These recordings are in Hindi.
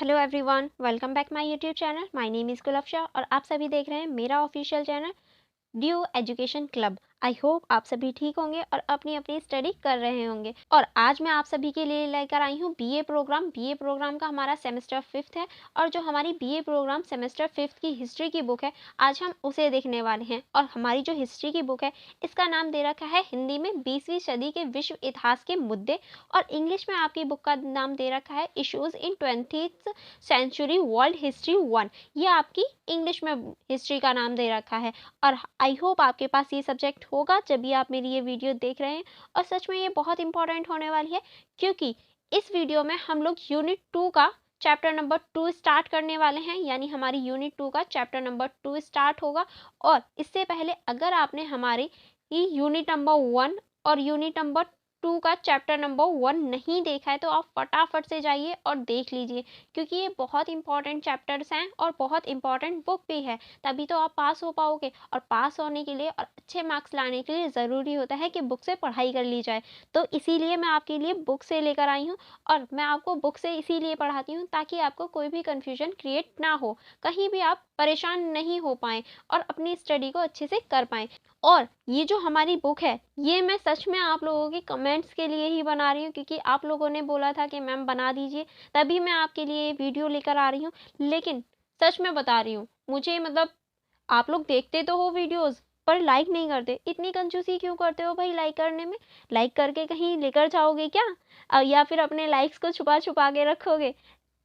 Hello everyone, welcome back my YouTube channel. My name is Gulafsha और आप सभी देख रहे हैं मेरा official channel due education club. I hope आप सभी ठीक होंगे और अपनी अपनी स्टडी कर रहे होंगे। और आज मैं आप सभी के लिए लेकर आई हूँ बीए प्रोग्राम। बीए प्रोग्राम का हमारा सेमेस्टर 5th है और जो हमारी बीए प्रोग्राम सेमेस्टर 5th की हिस्ट्री की बुक है, आज हम उसे देखने वाले हैं। और हमारी जो हिस्ट्री की बुक है, इसका नाम दे रखा है हिंदी में 20वीं सदी के विश्व इतिहास के मुद्दे, और इंग्लिश में आपकी बुक का नाम दे रखा है issues in 20th century world history 1। ये आपकी इंग्लिश में हिस्ट्री का नाम दे रखा है। और आई होप आपके पास ये सब्जेक्ट होगा जब भी आप मेरी ये वीडियो देख रहे हैं। और सच में ये बहुत इंपॉर्टेंट होने वाली है, क्योंकि इस वीडियो में हम लोग यूनिट 2 का चैप्टर नंबर 2 स्टार्ट करने वाले हैं। यानी हमारी यूनिट 2 का चैप्टर नंबर 2 स्टार्ट होगा। और इससे पहले अगर आपने हमारी यूनिट नंबर 1 और यूनिट नंबर 2 का चैप्टर नंबर 1 नहीं देखा है, तो आप फटाफट से जाइए और देख लीजिए, क्योंकि ये बहुत इंपॉर्टेंट चैप्टर्स हैं और बहुत इंपॉर्टेंट बुक भी है। तभी तो आप पास हो पाओगे, और पास होने के लिए और अच्छे मार्क्स लाने के लिए ज़रूरी होता है कि बुक से पढ़ाई कर ली जाए। तो इसीलिए मैं आपके लिए बुक से लेकर आई हूँ, और मैं आपको बुक से इसीलिए पढ़ाती हूँ ताकि आपको कोई भी कन्फ्यूजन क्रिएट ना हो, कहीं भी आप परेशान नहीं हो पाएँ और अपनी स्टडी को अच्छे से कर पाएँ। और ये जो हमारी बुक है, ये मैं सच में आप लोगों के कमेंट्स के लिए ही बना रही हूँ, क्योंकि आप लोगों ने बोला था कि मैम बना दीजिए, तभी मैं आपके लिए ये वीडियो लेकर आ रही हूँ। लेकिन सच में बता रही हूँ, मुझे मतलब आप लोग देखते तो हो वीडियोस, पर लाइक नहीं करते। इतनी कंजूसी क्यों करते हो भाई लाइक करने में? लाइक करके कहीं लेकर जाओगे क्या? या फिर अपने लाइक्स को छुपा छुपा के रखोगे?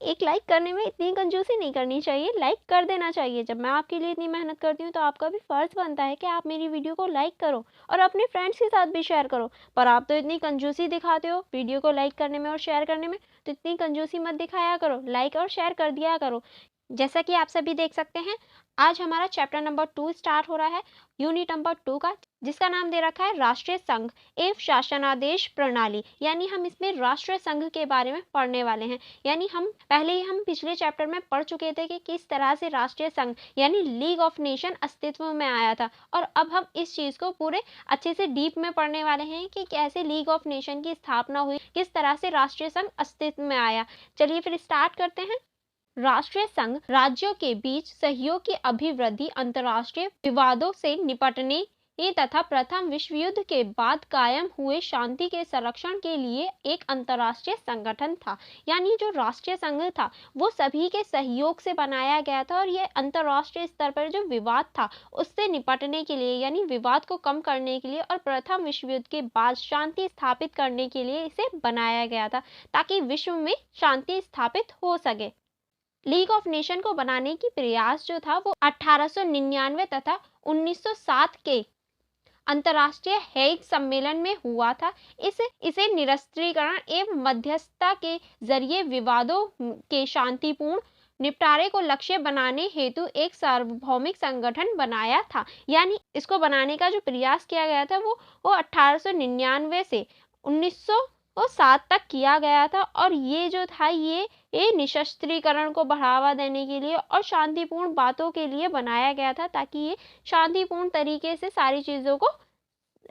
एक लाइक करने में इतनी कंजूसी नहीं करनी चाहिए, लाइक कर देना चाहिए। जब मैं आपके लिए इतनी मेहनत करती हूँ, तो आपका भी फ़र्ज़ बनता है कि आप मेरी वीडियो को लाइक करो और अपने फ्रेंड्स के साथ भी शेयर करो। पर आप तो इतनी कंजूसी दिखाते हो वीडियो को लाइक करने में और शेयर करने में, तो इतनी कंजूसी मत दिखाया करो, लाइक और शेयर कर दिया करो। जैसा कि आप सभी देख सकते हैं, आज हमारा चैप्टर नंबर 2 स्टार्ट हो रहा है, यूनिट नंबर 2 का, जिसका नाम दे रखा है राष्ट्रीय संघ एवं शासनादेश प्रणाली। यानी हम इसमें राष्ट्रीय संघ के बारे में पढ़ने वाले हैं। यानी हम पिछले चैप्टर में पढ़ चुके थे कि किस तरह से राष्ट्रीय संघ यानी लीग ऑफ नेशन अस्तित्व में आया था। और अब हम इस चीज़ को पूरे अच्छे से डीप में पढ़ने वाले हैं कि कैसे लीग ऑफ नेशन की स्थापना हुई, किस तरह से राष्ट्रीय संघ अस्तित्व में आया। चलिए फिर स्टार्ट करते हैं। राष्ट्रीय संघ राज्यों के बीच सहयोग की अभिवृद्धि, अंतर्राष्ट्रीय विवादों से निपटने तथा प्रथम विश्व युद्ध के बाद कायम हुए शांति के संरक्षण के लिए एक अंतर्राष्ट्रीय संगठन था। यानी जो राष्ट्रीय संघ था, वो सभी के सहयोग से बनाया गया था, और ये अंतर्राष्ट्रीय स्तर पर जो विवाद था उससे निपटने के लिए, यानी विवाद को कम करने के लिए और प्रथम विश्व युद्ध के बाद शांति स्थापित करने के लिए इसे बनाया गया था, ताकि विश्व में शांति स्थापित हो सके। लीग ऑफ नेशन को बनाने की प्रयास जो था वो 1899 तथा 1907 के अंतर्राष्ट्रीय हेग सम्मेलन में हुआ था। इसे निरस्त्रीकरण एवं मध्यस्थता के जरिए विवादों के शांतिपूर्ण निपटारे को लक्ष्य बनाने हेतु एक सार्वभौमिक संगठन बनाया था। यानी इसको बनाने का जो प्रयास किया गया था वो 1899 से 1907 तक किया गया था। और ये जो था ये निशस्त्रीकरण को बढ़ावा देने के लिए और शांतिपूर्ण बातों के लिए बनाया गया था, ताकि ये शांतिपूर्ण तरीके से सारी चीज़ों को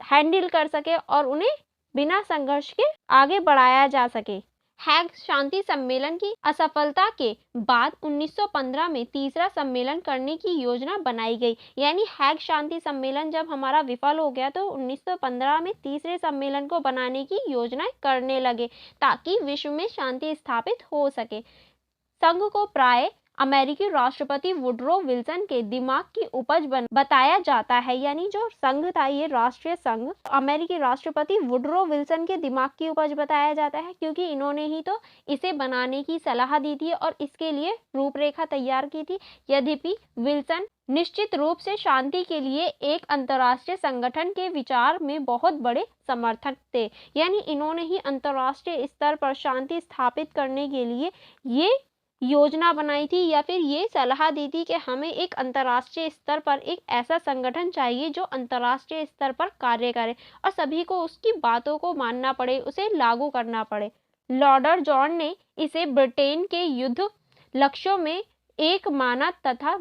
हैंडल कर सके और उन्हें बिना संघर्ष के आगे बढ़ाया जा सके। हैग शांति सम्मेलन की असफलता के बाद 1915 में तीसरा सम्मेलन करने की योजना बनाई गई। यानी हैग शांति सम्मेलन जब हमारा विफल हो गया, तो 1915 में तीसरे सम्मेलन को बनाने की योजना करने लगे, ताकि विश्व में शांति स्थापित हो सके। संघ को प्राय अमेरिकी राष्ट्रपति वुडरो विल्सन के दिमाग की उपज बताया जाता है। यानी जो संघ था, ये राष्ट्रीय संघ, अमेरिकी राष्ट्रपति वुडरो विल्सन के दिमाग की उपज बताया जाता है, क्योंकि इन्होंने ही तो इसे बनाने की सलाह दी थी और इसके लिए रूपरेखा तैयार की थी। यद्यपि विल्सन निश्चित रूप से शांति के लिए एक अंतर्राष्ट्रीय संगठन के विचार में बहुत बड़े समर्थक थे। यानी इन्होंने ही अंतर्राष्ट्रीय स्तर पर शांति स्थापित करने के लिए ये योजना बनाई थी, या फिर ये सलाह दी थी कि हमें एक अंतर्राष्ट्रीय स्तर पर एक ऐसा संगठन चाहिए जो अंतर्राष्ट्रीय स्तर पर कार्य करे और सभी को उसकी बातों को मानना पड़े, उसे लागू करना पड़े। लॉर्ड जॉन ने इसे ब्रिटेन के युद्ध लक्ष्यों में एक माना तथा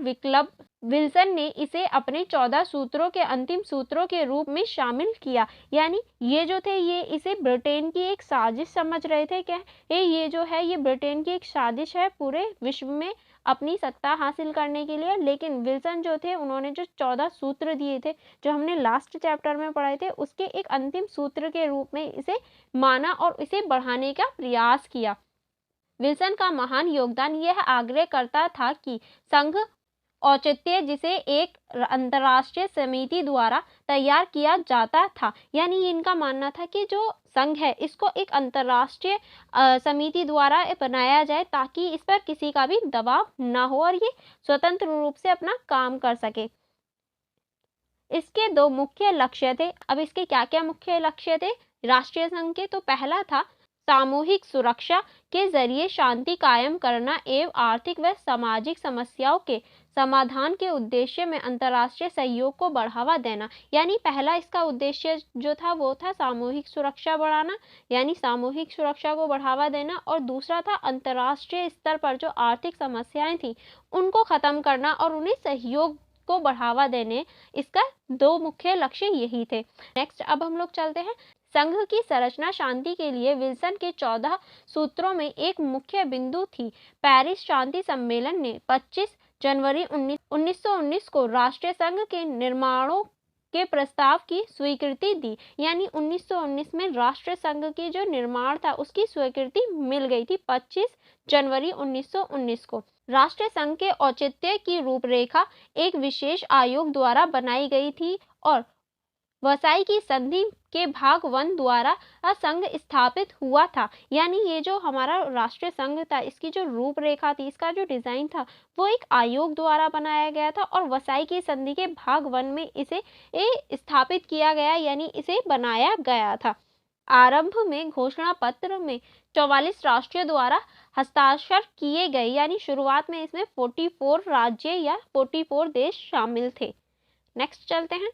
विल्सन ने इसे अपने 14 सूत्रों के अंतिम सूत्रों के रूप में शामिल किया। यानी ये जो थे ये इसे ब्रिटेन की एक साजिश समझ रहे थे। क्या ये जो है ये ब्रिटेन की एक साजिश है पूरे विश्व में अपनी सत्ता हासिल करने के लिए। लेकिन विल्सन जो थे उन्होंने जो 14 सूत्र दिए थे जो हमने लास्ट चैप्टर में पढ़े थे उसके एक अंतिम सूत्र के रूप में इसे माना और इसे बढ़ाने का प्रयास किया। विल्सन का महान योगदान यह आग्रह करता था कि संघ औचित्य जिसे एक अंतर्राष्ट्रीय समिति द्वारा तैयार किया जाता था। यानी इनका मानना था कि जो संघ है इसको एक अंतर्राष्ट्रीय समिति द्वारा बनाया जाए ताकि इस पर किसी का भी दबाव ना हो और ये स्वतंत्र रूप से अपना काम कर सके। इसके दो मुख्य लक्ष्य थे। अब इसके क्या क्या मुख्य लक्ष्य थे राष्ट्रीय संघ के? तो पहला था सामूहिक सुरक्षा के जरिए शांति कायम करना एवं आर्थिक व सामाजिक समस्याओं के समाधान के उद्देश्य में अंतर्राष्ट्रीय सहयोग को बढ़ावा देना। यानी पहला इसका उद्देश्य जो था वो था सामूहिक सुरक्षा बढ़ाना, यानी सामूहिक सुरक्षा को बढ़ावा देना। और दूसरा था अंतर्राष्ट्रीय स्तर पर जो आर्थिक समस्याएं थी उनको खत्म करना और उन्हें सहयोग को बढ़ावा देने। इसका दो मुख्य लक्ष्य यही थे। नेक्स्ट अब हम लोग चलते हैं संघ की संरचना शांति के लिए विल्सन के 14 सूत्रों में एक मुख्य बिंदु थी। पेरिस शांति सम्मेलन ने 25 जनवरी 1919 को राष्ट्रीय संघ के निर्माणों के प्रस्ताव की स्वीकृति दी। यानी 1919 में राष्ट्रीय संघ की जो निर्माण था उसकी स्वीकृति मिल गई थी 25 जनवरी 1919 को। राष्ट्रीय संघ के औचित्य की रूपरेखा एक विशेष आयोग द्वारा बनाई गई थी और वर्साई की संधि के भाग 1 द्वारा संघ स्थापित हुआ था। यानी ये जो हमारा राष्ट्रीय संघ था इसकी जो रूपरेखा थी, इसका जो डिजाइन था वो एक आयोग द्वारा बनाया गया था और वर्साई की संधि के भाग 1 में इसे स्थापित किया गया, यानी इसे बनाया गया था। आरंभ में घोषणा पत्र में 44 राष्ट्रीय द्वारा हस्ताक्षर किए गए। यानी शुरुआत में इसमें 44 राज्य या 44 देश शामिल थे। नेक्स्ट चलते हैं।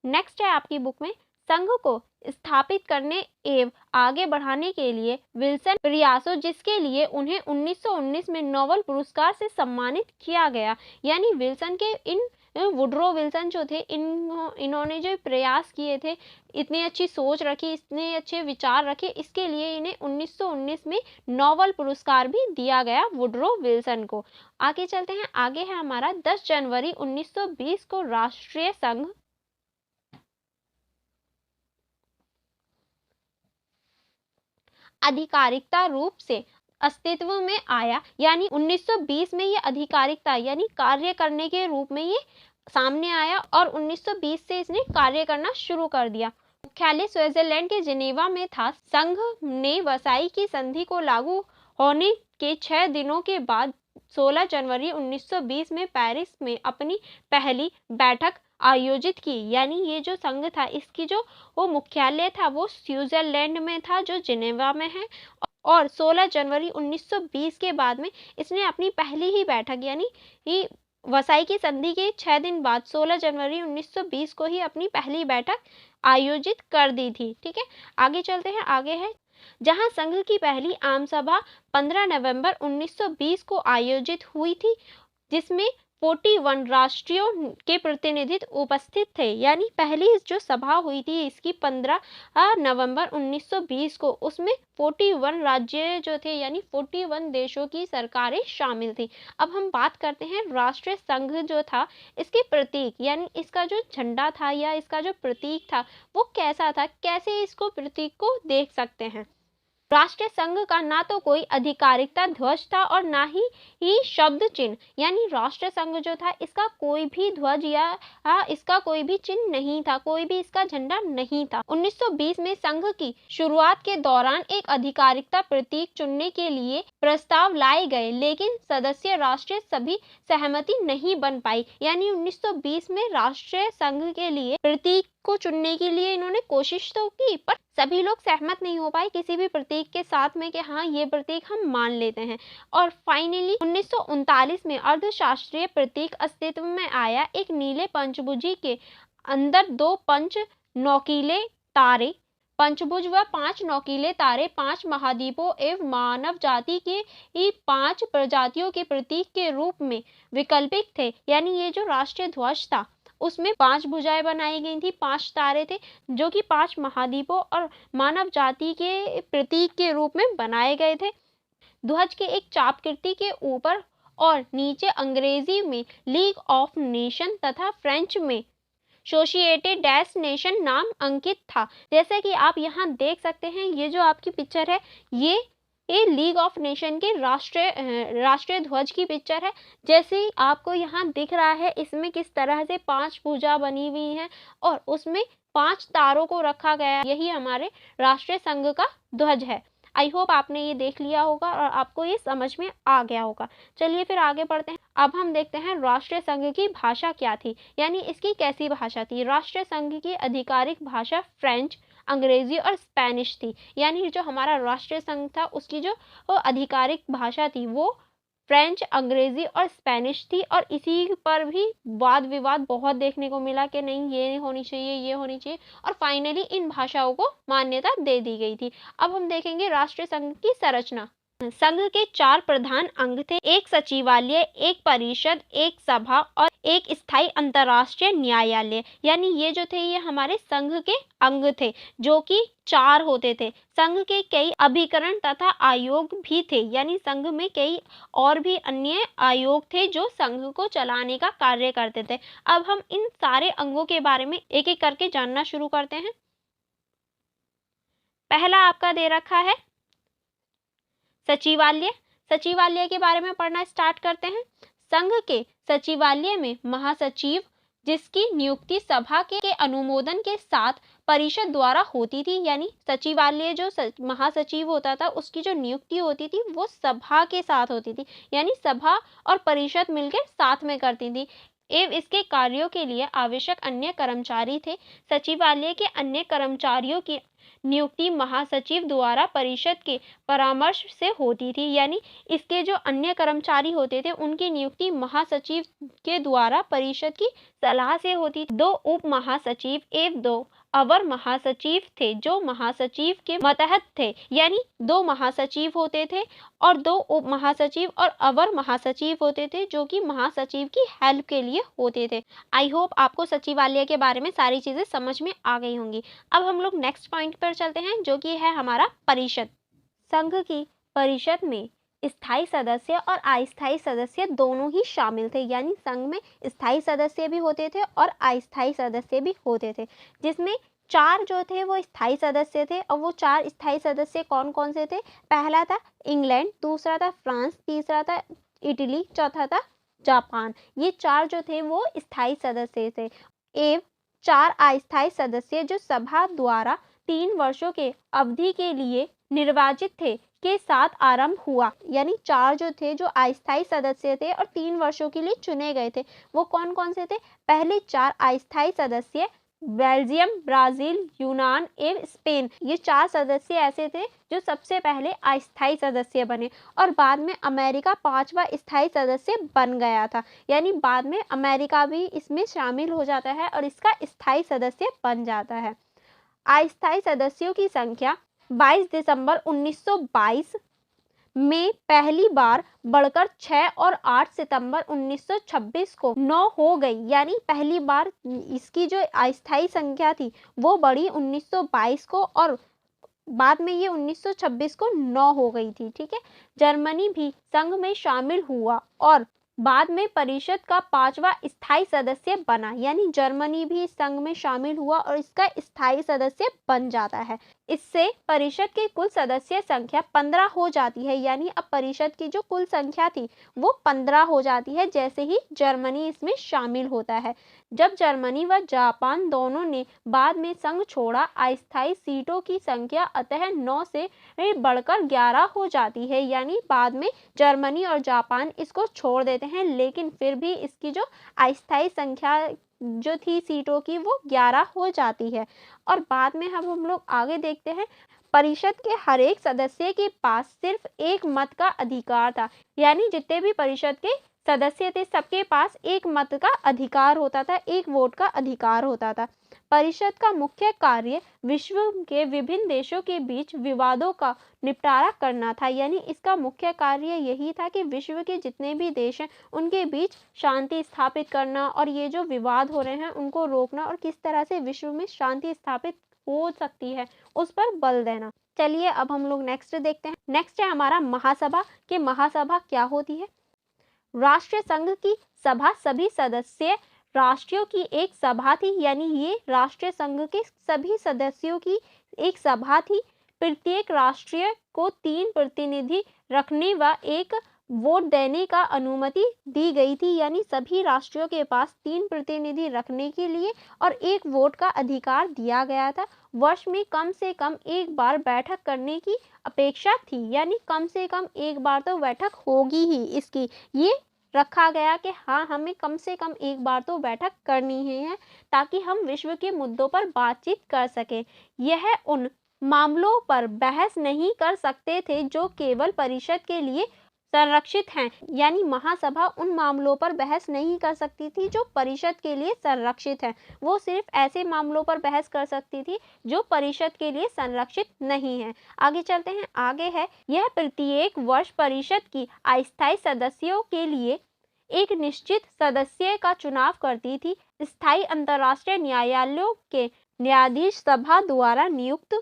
नेक्स्ट है आपकी बुक में संघ को स्थापित करने एवं आगे बढ़ाने के लिए विल्सन प्रयासों, जिसके लिए उन्हें 1919 में नोबेल पुरस्कार से सम्मानित किया गया। यानी विल्सन के वुडरो विल्सन जो थे इन्होंने जो प्रयास किए थे, इतनी अच्छी सोच रखी, इतने अच्छे विचार रखे, इसके लिए इन्हें 1919 में नोबेल पुरस्कार भी दिया गया वुडरो विल्सन को। आगे चलते हैं। आगे है हमारा 10 जनवरी 1920 को राष्ट्रीय संघ आधिकारिकता रूप से अस्तित्व में आया। यानी 1920 में ये आधिकारिकता यानी कार्य करने के रूप में ये सामने आया और 1920 से इसने कार्य करना शुरू कर दिया। मुख्यालय स्विट्जरलैंड के जिनेवा में था। संघ ने वर्साई की संधि को लागू होने के 6 दिनों के बाद 16 जनवरी 1920 में पेरिस में अपनी पहली बैठक आयोजित की। यानी ये जो संघ था इसकी जो वो मुख्यालय था वो स्विट्जरलैंड में था जो जिनेवा में है। और 16 जनवरी 1920 के बाद में इसने अपनी पहली ही बैठक, यानी वर्साई की संधि के 6 दिन बाद 16 जनवरी 1920 को ही अपनी पहली बैठक आयोजित कर दी थी। ठीक है, आगे चलते हैं। आगे है जहां संघ की पहली आम सभा 15 नवंबर 1920 को आयोजित हुई थी, जिसमें 41 राष्ट्रीयों के प्रतिनिधित्व उपस्थित थे। यानी पहली जो सभा हुई थी इसकी 15 नवंबर 1920 को, उसमें 41 राज्य जो थे यानी 41 देशों की सरकारें शामिल थी। अब हम बात करते हैं राष्ट्रीय संघ जो था इसके प्रतीक, यानी इसका जो झंडा था या इसका जो प्रतीक था वो कैसा था, कैसे इसको प्रतीक को देख सकते हैं। राष्ट्रीय संघ का ना तो कोई आधिकारिकता ध्वज था और ना ही शब्द चिन्ह। यानी राष्ट्रीय संघ जो था इसका कोई भी ध्वज या इसका कोई भी चिन्ह नहीं था, कोई भी इसका झंडा नहीं था। 1920 में संघ की शुरुआत के दौरान एक आधिकारिकता प्रतीक चुनने के लिए प्रस्ताव लाए गए, लेकिन सदस्य राष्ट्रीय सभी सहमति नहीं बन पाई। यानी 1920 में राष्ट्रीय संघ के लिए प्रतीक को चुनने के लिए इन्होंने कोशिश तो की पर सभी लोग सहमत नहीं हो पाए किसी भी प्रतीक के साथ में कि हाँ ये प्रतीक हम मान लेते हैं। और फाइनली 1939 में अर्थशास्त्रीय प्रतीक अस्तित्व में आया। एक नीले पंचभुजी के अंदर 2 पंच नोकीले तारे पंचभुज व 5 नौकीले तारे 5 महाद्वीपों एवं मानव जाति की 5 प्रजातियों के प्रतीक के रूप में विकल्पित थे। यानी ये जो राष्ट्रीय ध्वज था उसमें 5 भुजाएं बनाई गई थी, 5 तारे थे जो कि 5 महाद्वीपों और मानव जाति के प्रतीक के रूप में बनाए गए थे। ध्वज के एक चापकृति के ऊपर और नीचे अंग्रेजी में लीग ऑफ नेशन तथा फ्रेंच में सोशिएटेड डैश नेशन नाम अंकित था। जैसे कि आप यहाँ देख सकते हैं, ये जो आपकी पिक्चर है ये लीग ऑफ नेशन के राष्ट्रीय ध्वज की पिक्चर है। जैसे आपको यहाँ दिख रहा है, इसमें किस तरह से 5 भुजा बनी हुई हैं और उसमें 5 तारों को रखा गया है। यही हमारे राष्ट्रीय संघ का ध्वज है। आई होप आपने ये देख लिया होगा और आपको ये समझ में आ गया होगा। चलिए फिर आगे बढ़ते हैं। अब हम देखते हैं राष्ट्रीय संघ की भाषा क्या थी, यानी इसकी कैसी भाषा थी। राष्ट्रीय संघ की आधिकारिक भाषा फ्रेंच, अंग्रेजी और स्पेनिश थी। यानी जो हमारा राष्ट्रीय संघ था उसकी जो आधिकारिक भाषा थी वो फ्रेंच, अंग्रेजी और स्पेनिश थी। और इसी पर भी वाद विवाद बहुत देखने को मिला कि नहीं ये होनी चाहिए, ये होनी चाहिए, और फाइनली इन भाषाओं को मान्यता दे दी गई थी। अब हम देखेंगे राष्ट्रीय संघ की संरचना। संघ के 4 प्रधान अंग थे, एक सचिवालय, एक परिषद, एक सभा और एक स्थायी अंतर्राष्ट्रीय न्यायालय। यानी ये जो थे ये हमारे संघ के अंग थे जो कि 4 होते थे। संघ के कई अभिकरण तथा आयोग भी थे, यानी संघ में कई और भी अन्य आयोग थे जो संघ को चलाने का कार्य करते थे। अब हम इन सारे अंगों के बारे में एक एक करके जानना शुरू करते हैं। पहला आपका दे रखा है सचिवालय। सचिवालय के बारे में पढ़ना स्टार्ट करते हैं। संघ के सचिवालय में महासचिव, जिसकी नियुक्ति सभा के अनुमोदन के साथ परिषद द्वारा होती थी। यानी सचिवालय जो महासचिव होता था उसकी जो नियुक्ति होती थी वो सभा के साथ होती थी, यानी सभा और परिषद मिलकर साथ में करती थी। एवं इसके कार्यों के लिए आवश्यक अन्य कर्मचारी थे। सचिवालय के अन्य कर्मचारियों की नियुक्ति महासचिव द्वारा परिषद के परामर्श से होती थी। यानी इसके जो अन्य कर्मचारी होते थे उनकी नियुक्ति महासचिव के द्वारा परिषद की सलाह से होती थी। 2 उप महासचिव एवं 2 अवर महासचिव थे जो महासचिव के मतहत थे। यानी 2 महासचिव होते थे और 2 उप महासचिव और अवर महासचिव होते थे जो कि महासचिव की हेल्प के लिए होते थे। आई होप आपको सचिवालय के बारे में सारी चीजें समझ में आ गई होंगी। अब हम लोग नेक्स्ट पॉइंट पर चलते हैं जो कि है हमारा परिषद। संघ की परिषद में स्थायी सदस्य और अस्थायी सदस्य दोनों ही शामिल थे। यानी संघ में स्थायी सदस्य भी होते थे और अस्थायी सदस्य भी होते थे, जिसमें 4 जो थे वो स्थायी सदस्य थे। और वो 4 स्थायी सदस्य कौन कौन से थे? पहला था इंग्लैंड, दूसरा था फ्रांस, तीसरा था इटली, चौथा था जापान। ये 4 जो थे वो स्थायी सदस्य थे। एवं 4 अस्थायी सदस्य जो सभा द्वारा 3 वर्षों के अवधि के लिए निर्वाचित थे के साथ आरंभ हुआ। यानी 4 जो थे जो अस्थायी सदस्य थे और 3 वर्षों के लिए चुने गए थे, वो कौन कौन से थे? पहले 4 अस्थायी सदस्य बेल्जियम, ब्राजील, यूनान एवं स्पेन। ये 4 सदस्य ऐसे थे जो सबसे पहले अस्थायी सदस्य बने और बाद में अमेरिका 5वां स्थायी सदस्य बन गया था। यानी बाद में अमेरिका भी इसमें शामिल हो जाता है और इसका स्थायी सदस्य बन जाता है। अस्थायी सदस्यों की संख्या 22 दिसंबर 1922 में पहली बार बढ़कर 6 और 8 सितंबर 1926 को 9 हो गई। यानी पहली बार इसकी जो अस्थायी संख्या थी वो बढ़ी 1922 को और बाद में ये 1926 को 9 हो गई थी। ठीक है। जर्मनी भी संघ में शामिल हुआ और बाद में परिषद का 5वां स्थायी सदस्य बना। यानी जर्मनी भी इस संघ में शामिल हुआ और इसका स्थायी सदस्य बन जाता है। इससे परिषद की कुल सदस्य संख्या 15 हो जाती है। यानी अब परिषद की जो कुल संख्या थी वो 15 हो जाती है जैसे ही जर्मनी इसमें शामिल होता है। जब जर्मनी व जापान दोनों ने बाद में संघ छोड़ा, अस्थायी सीटों की संख्या अतः 9 से बढ़कर 11 हो जाती है। यानी बाद में जर्मनी और जापान इसको छोड़ देते हैं, लेकिन फिर भी इसकी जो अस्थायी संख्या जो थी सीटों की वो 11 हो जाती है। और बाद में हम लोग आगे देखते हैं, परिषद के हर एक सदस्य के पास सिर्फ एक मत का अधिकार था। यानी जितने भी परिषद के सदस्य थे सबके पास एक मत का अधिकार होता था, एक वोट का अधिकार होता था। परिषद का मुख्य कार्य विश्व के विभिन्न देशों के बीच विवादों का निपटारा करना था। यानी इसका मुख्य कार्य यही था कि विश्व के जितने भी देश हैं उनके बीच शांति स्थापित करना और ये जो विवाद हो रहे हैं उनको रोकना और किस तरह से विश्व में शांति स्थापित हो सकती है उस पर बल देना। चलिए अब हम लोग नेक्स्ट देखते हैं। नेक्स्ट है हमारा महासभा। कि महासभा क्या होती है? राष्ट्रीय संघ की सभा सभी सदस्य राष्ट्रों की एक सभा थी। यानी ये राष्ट्रीय संघ के सभी सदस्यों की एक सभा थी। प्रत्येक राष्ट्रीय को 3 प्रतिनिधि रखने व एक वोट देने का अनुमति दी गई थी। यानी सभी राष्ट्रों के पास 3 प्रतिनिधि रखने के लिए और एक वोट का अधिकार दिया गया था। वर्ष में कम से कम एक बार बैठक करने की अपेक्षा थी। यानी कम से कम एक बार तो बैठक होगी ही इसकी, ये रखा गया कि हाँ हमें कम से कम एक बार तो बैठक करनी है ताकि हम विश्व के मुद्दों पर बातचीत कर सकें। यह उन मामलों पर बहस नहीं कर सकते थे जो केवल परिषद के लिए संरक्षित हैं। यानी महासभा उन मामलों पर बहस नहीं कर सकती थी जो परिषद के लिए संरक्षित हैं। वो सिर्फ ऐसे मामलों पर बहस कर सकती थी जो परिषद के लिए संरक्षित नहीं है। आगे चलते हैं। आगे है यह प्रत्येक वर्ष परिषद की अस्थायी सदस्यों के लिए एक निश्चित सदस्य का चुनाव करती थी। स्थायी अंतर्राष्ट्रीय न्यायालयों के न्यायाधीश सभा द्वारा नियुक्त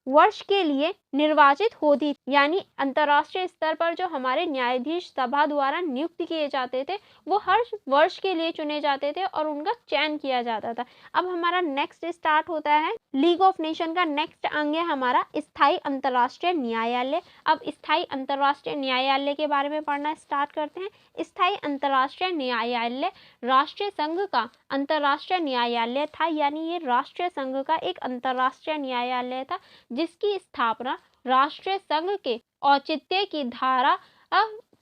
वर्ष के लिए निर्वाचित होती। यानी अंतर्राष्ट्रीय स्तर पर जो हमारे न्यायाधीश सभा द्वारा नियुक्त किए जाते थे वो हर वर्ष के लिए चुने जाते थे और उनका चयन किया जाता था। अब हमारा नेक्स्ट स्टार्ट होता है लीग ऑफ नेशन का नेक्स्ट अंग है हमारा स्थायी अंतर्राष्ट्रीय न्यायालय। अब स्थायी अंतर्राष्ट्रीय न्यायालय के बारे में पढ़ना स्टार्ट करते हैं। स्थायी अंतर्राष्ट्रीय न्यायालय राष्ट्रीय संघ का अंतर्राष्ट्रीय न्यायालय था। यानी ये राष्ट्रीय संघ का एक अंतर्राष्ट्रीय न्यायालय था जिसकी स्थापना राष्ट्रीय संघ के औचित्य की धारा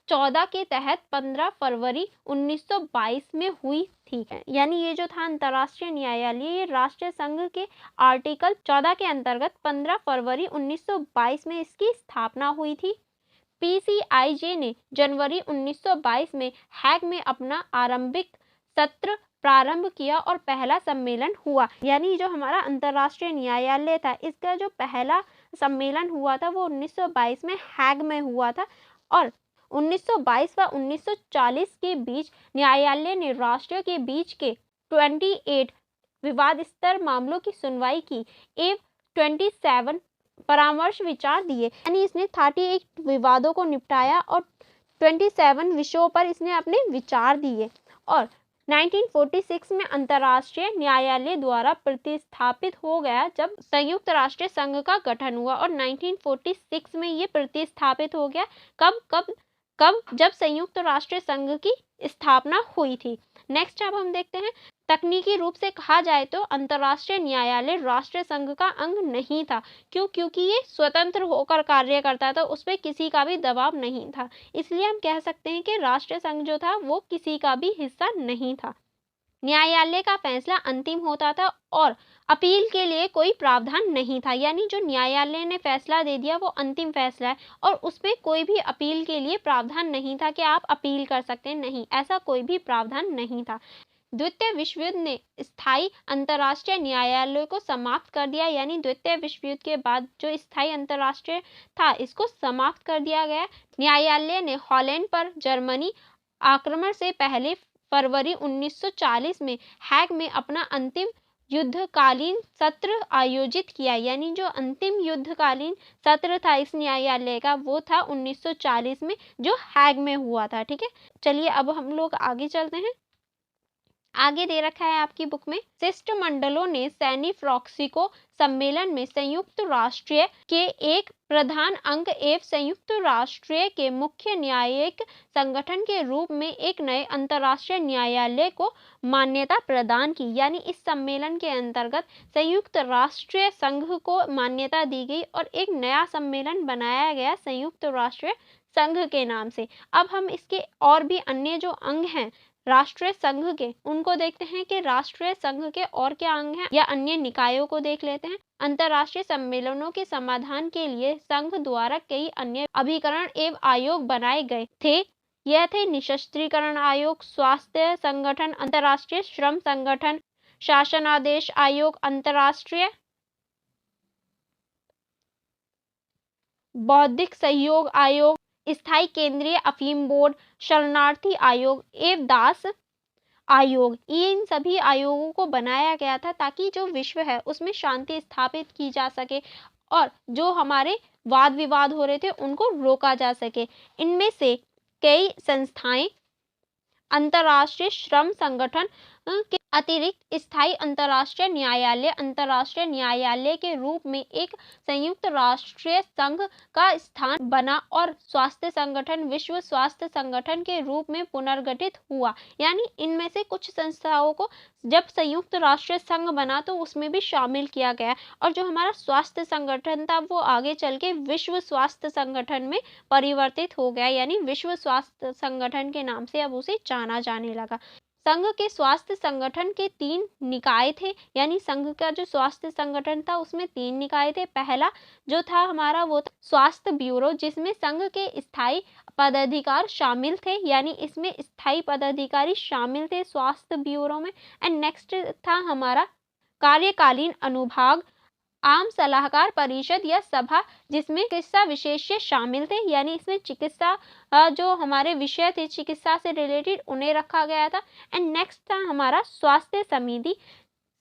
14 के तहत 15 फरवरी 1922 में हुई थी। यानी ये जो था अंतर्राष्ट्रीय न्यायालय ये राष्ट्रीय संघ के आर्टिकल 14 के अंतर्गत 15 फरवरी 1922 में इसकी स्थापना हुई थी। पीसीआईजे ने जनवरी 1922 में हैग में अपना आरंभिक सत्र प्रारंभ किया और पहला सम्मेलन हुआ। यानी जो हमारा अंतर्राष्ट्रीय न्यायालय था इसका जो पहला सम्मेलन हुआ था वो 1922 में हैग में हुआ था और 1922 व 1940 के बीच न्यायालय ने राष्ट्रों के बीच के 28 विवाद स्तर मामलों की सुनवाई की एवं 27 परामर्श विचार दिए। यानी इसने 38 विवादों को निपटाया और 27 विषयों पर इसने अपने विचार दिए। और 1946 में अंतर्राष्ट्रीय न्यायालय द्वारा प्रतिस्थापित हो गया जब संयुक्त राष्ट्र संघ का गठन हुआ और 1946 में ये प्रतिस्थापित हो गया। कब जब संयुक्त राष्ट्र संघ की स्थापना हुई थी। नेक्स्ट अब हम देखते हैं तकनीकी रूप से कहा जाए तो अंतर्राष्ट्रीय न्यायालय राष्ट्रीय संघ का अंग नहीं था। क्योंकि ये स्वतंत्र होकर कार्य करता था, उस पर किसी का भी दबाव नहीं था। इसलिए हम कह सकते हैं कि राष्ट्रीय संघ जो था वो किसी का भी हिस्सा नहीं था। न्यायालय का फैसला अंतिम होता था और अपील के लिए कोई प्रावधान नहीं था। यानी जो न्यायालय ने फैसला दे दिया वो अंतिम फैसला है और उसमें कोई भी अपील के लिए प्रावधान नहीं था कि आप अपील कर सकते हैं, नहीं, ऐसा कोई भी प्रावधान नहीं था। द्वितीय विश्व युद्ध ने स्थायी अंतर्राष्ट्रीय न्यायालय को समाप्त कर दिया। यानी द्वितीय विश्व युद्ध के बाद जो स्थायी अंतर्राष्ट्रीय था इसको समाप्त कर दिया गया। न्यायालय ने हॉलैंड पर जर्मनी आक्रमण से पहले फरवरी 1940 में हैग में अपना अंतिम युद्धकालीन सत्र आयोजित किया। यानी जो अंतिम युद्धकालीन सत्र था इस न्यायालय का वो था 1940 में जो हैग में हुआ था। ठीक है, चलिए अब हम लोग आगे चलते हैं। आगे दे रखा है आपकी बुक में शिष्टमंडलों ने सैनी फ्रॉक्सिको सम्मेलन में संयुक्त राष्ट्र के एक प्रधान अंग एवं संयुक्त राष्ट्र के मुख्य न्यायिक संगठन के रूप में एक नए अंतर्राष्ट्रीय न्यायालय को मान्यता प्रदान की। यानी इस सम्मेलन के अंतर्गत संयुक्त राष्ट्र संघ को मान्यता दी गई और एक नया सम्मेलन बनाया गया संयुक्त राष्ट्र संघ के नाम से। अब हम इसके और भी अन्य जो अंग हैं राष्ट्रीय संघ के उनको देखते हैं कि राष्ट्रीय संघ के और क्या अंग हैं या अन्य निकायों को देख लेते हैं। अंतर्राष्ट्रीय सम्मेलनों के समाधान के लिए संघ द्वारा कई अन्य अभिकरण एवं आयोग बनाए गए थे यह थे निशस्त्रीकरण आयोग, स्वास्थ्य संगठन, अंतर्राष्ट्रीय श्रम संगठन, शासन आदेश आयोग, अंतर्राष्ट्रीय बौद्धिक सहयोग आयोग, स्थायी केंद्रीय अफीम बोर्ड, शरणार्थी आयोग एवं दास आयोग। इन सभी आयोगों को बनाया गया था ताकि जो विश्व है उसमें शांति स्थापित की जा सके और जो हमारे वाद विवाद हो रहे थे उनको रोका जा सके। इनमें से कई संस्थाएं अंतर्राष्ट्रीय श्रम संगठन के अतिरिक्त स्थायी अंतर्राष्ट्रीय न्यायालय के रूप में एक संयुक्त राष्ट्रीय संघ का स्थान बना और स्वास्थ्य संगठन विश्व स्वास्थ्य संगठन के रूप में पुनर्गठित हुआ। यानी इनमें से कुछ संस्थाओं को जब संयुक्त राष्ट्रीय संघ बना तो उसमें भी शामिल किया गया और जो हमारा स्वास्थ्य संगठन था वो आगे चल के विश्व स्वास्थ्य संगठन में परिवर्तित हो गया, यानी विश्व स्वास्थ्य संगठन के नाम से अब उसे जाना जाने लगा। संघ के स्वास्थ्य संगठन के 3 निकाय थे, यानी संघ का जो स्वास्थ्य संगठन था उसमें 3 निकाय थे। पहला जो था हमारा वो था स्वास्थ्य ब्यूरो, जिसमें संघ के स्थायी पदाधिकारी शामिल थे, यानी इसमें स्थायी पदाधिकारी शामिल थे स्वास्थ्य ब्यूरो में। एंड नेक्स्ट था हमारा कार्यकालीन अनुभाग, आम सलाहकार परिषद या सभा, जिसमें चिकित्सा विशेषज्ञ शामिल थे, यानी इसमें चिकित्सा जो हमारे विषय थे चिकित्सा से रिलेटेड उन्हें रखा गया था। एंड नेक्स्ट था हमारा स्वास्थ्य समिति।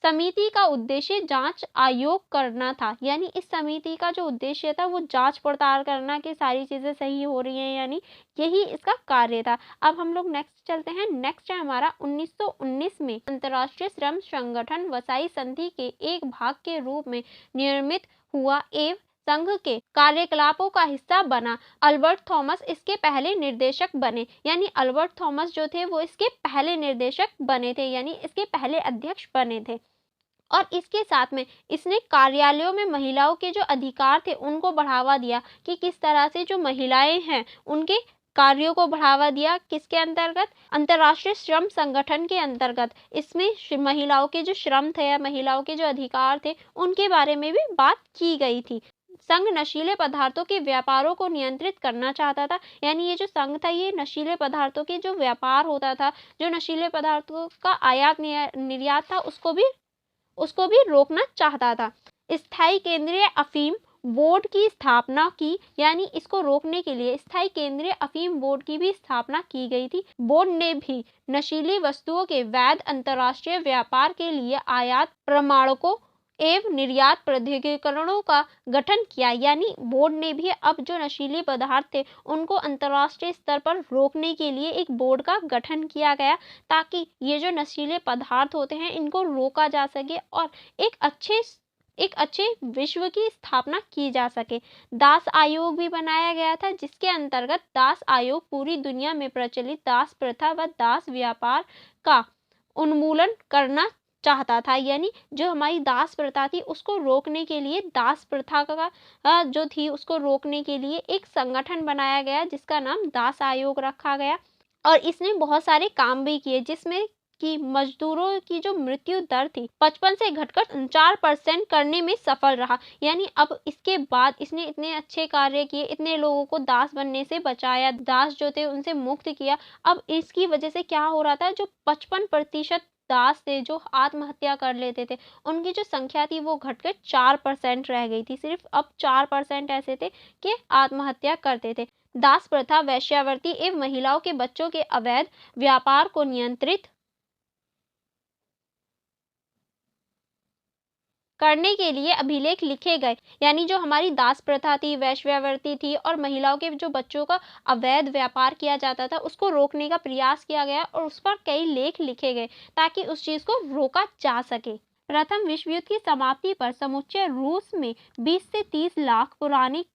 समिति का उद्देश्य जांच आयोग करना था, यानी इस समिति का जो उद्देश्य था वो जांच पड़ताल करना कि सारी चीजें सही हो रही हैं, यानी यही इसका कार्य था। अब हम लोग नेक्स्ट चलते हैं। नेक्स्ट है हमारा 1919 में अंतर्राष्ट्रीय श्रम संगठन वसाई संधि के एक भाग के रूप में निर्मित हुआ एवं संघ के कार्यकलापों का हिस्सा बना। अल्बर्ट थॉमस इसके पहले निर्देशक बने, यानी अल्बर्ट थॉमस जो थे वो इसके पहले निर्देशक बने थे, यानी इसके पहले अध्यक्ष बने थे। और इसके साथ में इसने कार्यालयों में महिलाओं के जो अधिकार थे उनको बढ़ावा दिया कि किस तरह से जो महिलाएं हैं उनके कार्यों को बढ़ावा दिया। किसके अंतर्गत? अंतर्राष्ट्रीय श्रम संगठन के अंतर्गत। इसमें महिलाओं के जो श्रम थे या महिलाओं के जो अधिकार थे उनके बारे में भी बात की गई थी। संघ नशीले पदार्थों के व्यापारों को नियंत्रित करना चाहता था, यानी ये जो संघ था ये नशीले पदार्थों के जो व्यापार होता था, जो नशीले पदार्थों का आयात निर्यात था उसको भी रोकना चाहता था। स्थायी केंद्रीय अफीम बोर्ड की स्थापना की, यानी इसको रोकने के लिए स्थायी केंद्रीय अफीम बोर्ड की भी स्थापना की गई थी। बोर्ड ने भी नशीली वस्तुओं के वैध अंतर्राष्ट्रीय व्यापार के लिए आयात प्रमाणकों एवं निर्यात प्राधिकरणों का गठन किया, यानी बोर्ड ने भी अब जो नशीले पदार्थ थे उनको अंतर्राष्ट्रीय स्तर पर रोकने के लिए एक बोर्ड का गठन किया गया ताकि ये जो नशीले पदार्थ होते हैं इनको रोका जा सके और एक अच्छे विश्व की स्थापना की जा सके। दास आयोग भी बनाया गया था, जिसके अंतर्गत दास आयोग पूरी दुनिया में प्रचलित दास प्रथा व दास व्यापार का उन्मूलन करना चाहता था, यानी जो हमारी दास प्रथा थी उसको रोकने के लिए दास प्रथा का जो थी उसको रोकने के लिए एक संगठन बनाया गया जिसका नाम दास आयोग रखा गया। और इसने बहुत सारे काम भी किए जिसमें कि मजदूरों की जो मृत्यु दर थी 55 से घटकर 4% करने में सफल रहा। यानी अब इसके बाद इसने इतने अच्छे कार्य किए, इतने लोगों को दास बनने से बचाया, दास जो थे उनसे मुक्त किया। अब इसकी वजह से क्या हो रहा था, जो 55% दास थे जो आत्महत्या कर लेते थे उनकी जो संख्या थी वो घटकर 4% रह गई थी। सिर्फ अब 4% ऐसे थे कि आत्महत्या करते थे। दास प्रथा वेश्यावृत्ति एवं महिलाओं के बच्चों के अवैध व्यापार को नियंत्रित करने के लिए अभिलेख लिखे गए, यानी जो हमारी दास प्रथा थी, वेश्यावृत्ति थी और महिलाओं के जो बच्चों का अवैध व्यापार किया जाता था उसको रोकने का प्रयास किया गया और उस पर कई लेख लिखे गए ताकि उस चीज को रोका जा सके। प्रथम विश्व युद्ध की समाप्ति पर समूचे रूस में 20 से 30 लाख पुराने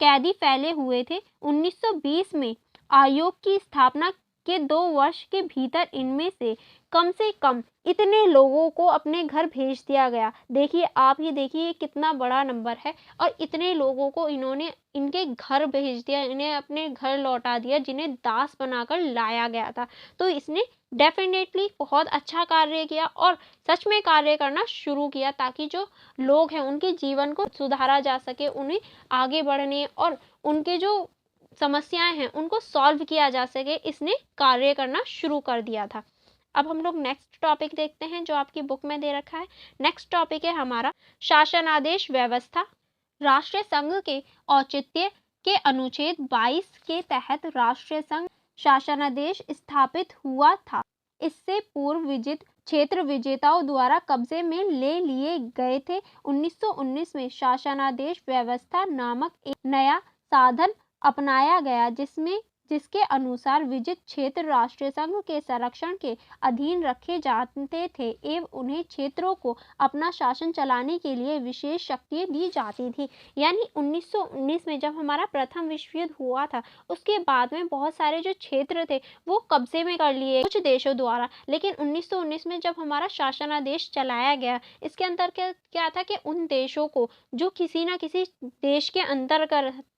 कैदी फैले हुए थे। 1920 में आयोग की स्थापना के 2 वर्ष के भीतर इनमें से कम इतने लोगों को अपने घर भेज दिया गया। देखिए, आप ही देखिए कितना बड़ा नंबर है और इतने लोगों को इन्होंने इनके घर भेज दिया, इन्हें अपने घर लौटा दिया जिन्हें दास बनाकर लाया गया था। तो इसने डेफिनेटली बहुत अच्छा कार्य किया और सच में कार्य करना शुरू किया ताकि जो लोग हैं उनके जीवन को सुधारा जा सके, उन्हें आगे बढ़ने और उनके जो समस्याएं हैं उनको सॉल्व किया जा सके, इसने कार्य करना शुरू कर दिया था। अब हम लोग नेक्स्ट टॉपिक देखते हैं जो आपकी बुक में दे रखा है। नेक्स्ट टॉपिक है हमारा शासनादेश व्यवस्था। राष्ट्रीय संघ के औचित्य के अनुच्छेद 22 के तहत राष्ट्रीय संघ शासनादेश स्थापित हुआ था। इससे पूर्व विजित क्षेत्र विजेताओं द्वारा कब्जे में ले लिए गए थे। 1919 में शासनादेश व्यवस्था नामक एक नया साधन अपनाया गया जिसके अनुसार विजित क्षेत्र राष्ट्रीय संघ के संरक्षण के अधीन रखे जाते थे एवं उन्हें क्षेत्रों को अपना शासन चलाने के लिए विशेष शक्तियां दी जाती थी। यानी 1919 में जब हमारा प्रथम विश्व युद्ध हुआ था, उसके बाद में बहुत सारे जो क्षेत्र थे वो कब्जे में कर लिए कुछ देशों द्वारा। लेकिन 1919 में जब हमारा शासनादेश चलाया गया, इसके अंतर्गत क्या था कि उन देशों को जो किसी न किसी देश के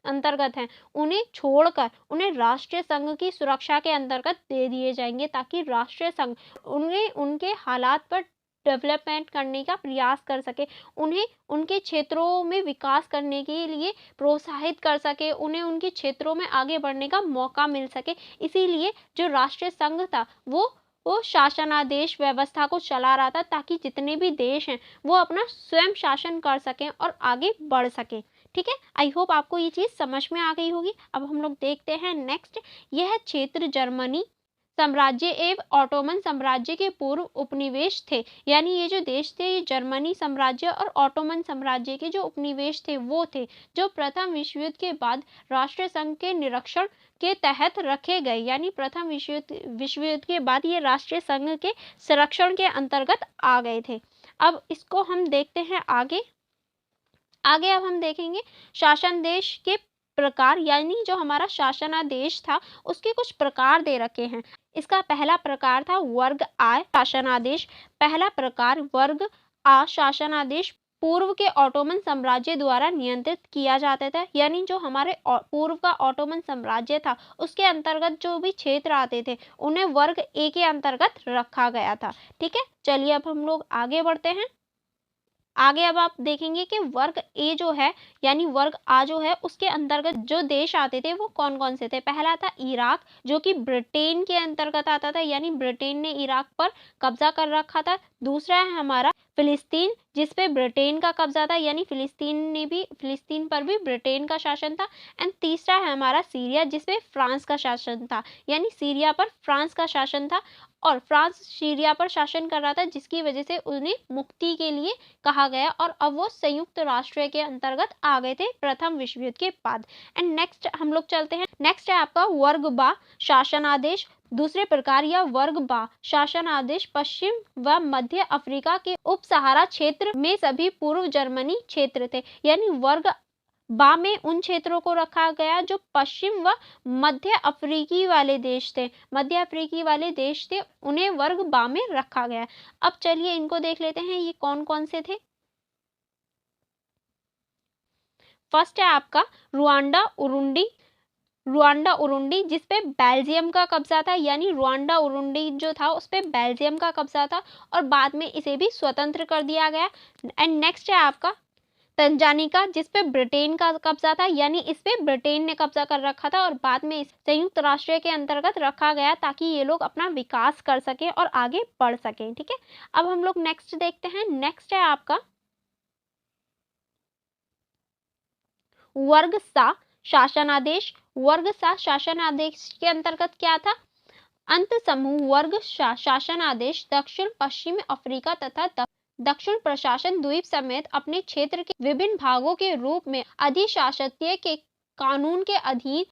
अंतर्गत हैं, उन्हें छोड़कर उन्हें राष्ट्रीय संघ की सुरक्षा के अंतर्गत दे दिए जाएंगे, ताकि राष्ट्रीय संघ उन्हें उनके हालात पर डेवलपमेंट करने का प्रयास कर सके, उन्हें उनके क्षेत्रों में विकास करने के लिए प्रोत्साहित कर सके, उन्हें उनके क्षेत्रों में आगे बढ़ने का मौका मिल सके। इसीलिए जो राष्ट्रीय संघ था वो शासनादेश व्यवस्था को चला रहा था, ताकि जितने भी देश हैं वो अपना स्वयं शासन कर सकें और आगे बढ़ सकें। ठीक है, आई होप आपको ये चीज़ समझ में आ गई होगी। अब हम लोग देखते हैं नेक्स्ट। यह क्षेत्र जर्मनी साम्राज्य एवं ऑटोमन साम्राज्य के पूर्व उपनिवेश थे। यानी ये जो देश थे ये जर्मनी साम्राज्य और ऑटोमन साम्राज्य के जो उपनिवेश थे वो थे, जो प्रथम विश्व युद्ध के बाद राष्ट्रीय संघ के निरीक्षण के तहत रखे गए। यानी प्रथम विश्व युद्ध के बाद ये राष्ट्रीय संघ के संरक्षण के अंतर्गत आ गए थे। अब इसको हम देखते हैं आगे। अब हम देखेंगे शासन देश के प्रकार। यानी जो हमारा शासनादेश था उसके कुछ प्रकार दे रखे हैं। इसका पहला प्रकार था वर्ग आ शासनादेश। पहला प्रकार वर्ग आ शासनादेश पूर्व के ऑटोमन साम्राज्य द्वारा नियंत्रित किया जाता था। यानी जो हमारे पूर्व का ऑटोमन साम्राज्य था उसके अंतर्गत जो भी क्षेत्र आते थे उन्हें वर्ग ए के अंतर्गत रखा गया था। ठीक है, चलिए अब हम लोग आगे बढ़ते हैं। आगे अब आप देखेंगे कि वर्ग ए जो है यानी वर्ग आ जो है उसके अंतर्गत जो देश आते थे वो कौन कौन से थे। पहला था इराक, जो कि ब्रिटेन के अंतर्गत आता था, यानी ब्रिटेन ने इराक पर कब्जा कर रखा था। दूसरा है हमारा फिलिस्तीन, जिस पे ब्रिटेन का कब्जा था, यानी फिलिस्तीन पर भी ब्रिटेन का शासन था। एंड तीसरा है हमारा सीरिया, जिस पे फ्रांस का शासन था, यानी सीरिया पर फ्रांस का शासन था और फ्रांस सीरिया पर शासन कर रहा था, जिसकी वजह से उन्हें मुक्ति के लिए कहा गया और अब वो संयुक्त राष्ट्र के अंतर्गत आ गए थे प्रथम विश्व युद्ध के बाद। एंड नेक्स्ट हम लोग चलते हैं। नेक्स्ट है आपका वर्ग बा शासनादेश। दूसरे प्रकार या वर्ग बा शासनादेश पश्चिम व मध्य अफ्रीका के उप सहारा क्षेत्र में सभी पूर्व जर्मनी क्षेत्र थे। यानी वर्ग बा में उन क्षेत्रों को रखा गया जो पश्चिम व मध्य अफ्रीकी वाले देश थे। उन्हें वर्ग बा में रखा गया। अब चलिए इनको देख लेते हैं, ये कौन कौन से थे। फर्स्ट है आपका रुआंडा उरुंडी, जिसपे बेल्जियम का कब्जा था। यानी रुआंडा उरुंडी जो था उस पे बेल्जियम का कब्जा था और बाद में इसे भी स्वतंत्र कर दिया गया। एंड नेक्स्ट है आपका तंजानिका, जिस पे ब्रिटेन का कब्जा था। यानी इस पे ब्रिटेन ने कब्जा कर रखा था और बाद में इस संयुक्त राष्ट्र के अंतर्गत रखा गया ताकि ये लोग अपना विकास कर सके और आगे बढ़ सके। ठीक है, अब हम लोग नेक्स्ट देखते हैं। नेक्स्ट है आपका वर्ग सा शासनादेश। वर्ग सा शासनादेश के अंतर्गत क्या था। अंत समूह वर्ग शासनादेश दक्षिण पश्चिमी अफ्रीका तथा दक्षिण प्रशासन द्वीप समेत अपने क्षेत्र के विभिन्न भागों के रूप में अधिशासित्य के कानून के अधीन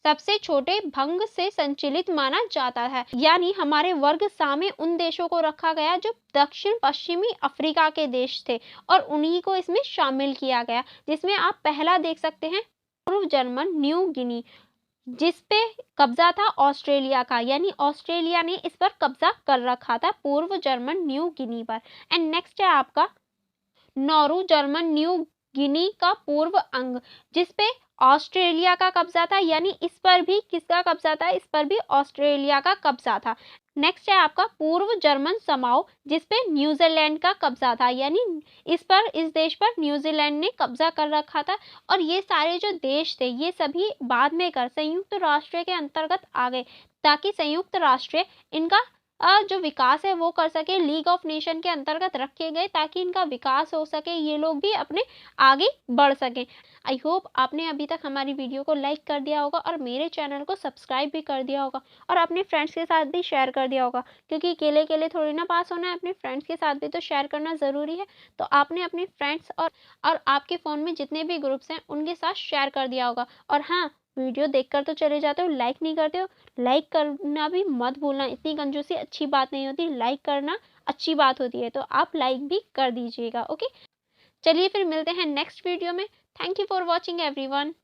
सबसे छोटे भंग से संचालित माना जाता है। यानी हमारे वर्ग सा में उन देशों को रखा गया जो दक्षिण पश्चिमी अफ्रीका के देश थे और उन्हीं को इसमें शामिल किया गया, जिसमें आप पहला देख सकते हैं पूर्व जर्मन न्यू गिनी, जिस पे कब्जा था ऑस्ट्रेलिया का। यानी ऑस्ट्रेलिया ने इस पर कब्जा कर रखा था पूर्व जर्मन न्यू गिनी पर। एंड नेक्स्ट है आपका नौरू जर्मन न्यू गिनी का पूर्व अंग, जिस पे ऑस्ट्रेलिया का कब्जा था, यानी इस पर भी किसका कब्जा था, इस पर भी ऑस्ट्रेलिया का कब्जा था। नेक्स्ट है आपका पूर्व जर्मन समाओ, जिस पे न्यूजीलैंड का कब्जा था, यानी इस देश पर न्यूजीलैंड ने कब्जा कर रखा था। और ये सारे जो देश थे ये सभी बाद में कर संयुक्त राष्ट्र के अंतर्गत आ गए, ताकि संयुक्त राष्ट्र इनका जो विकास है वो कर सके, लीग ऑफ नेशन के अंतर्गत रखे गए ताकि इनका विकास हो सके, ये लोग भी अपने आगे बढ़ सकें। आई होप आपने अभी तक हमारी वीडियो को लाइक कर दिया होगा और मेरे चैनल को सब्सक्राइब भी कर दिया होगा और अपने फ्रेंड्स के साथ भी शेयर कर दिया होगा, क्योंकि अकेले अकेले थोड़ी ना पास होना है, अपने फ्रेंड्स के साथ भी तो शेयर करना ज़रूरी है। तो आपने अपने फ्रेंड्स और आपके फ़ोन में जितने भी ग्रुप्स हैं उनके साथ शेयर कर दिया होगा। और हाँ, वीडियो देखकर तो चले जाते हो, लाइक नहीं करते हो, लाइक करना भी मत भूलना। इतनी कंजूसी अच्छी बात नहीं होती, लाइक करना अच्छी बात होती है, तो आप लाइक भी कर दीजिएगा। ओके, चलिए फिर मिलते हैं नेक्स्ट वीडियो में। Thank you for watching everyone.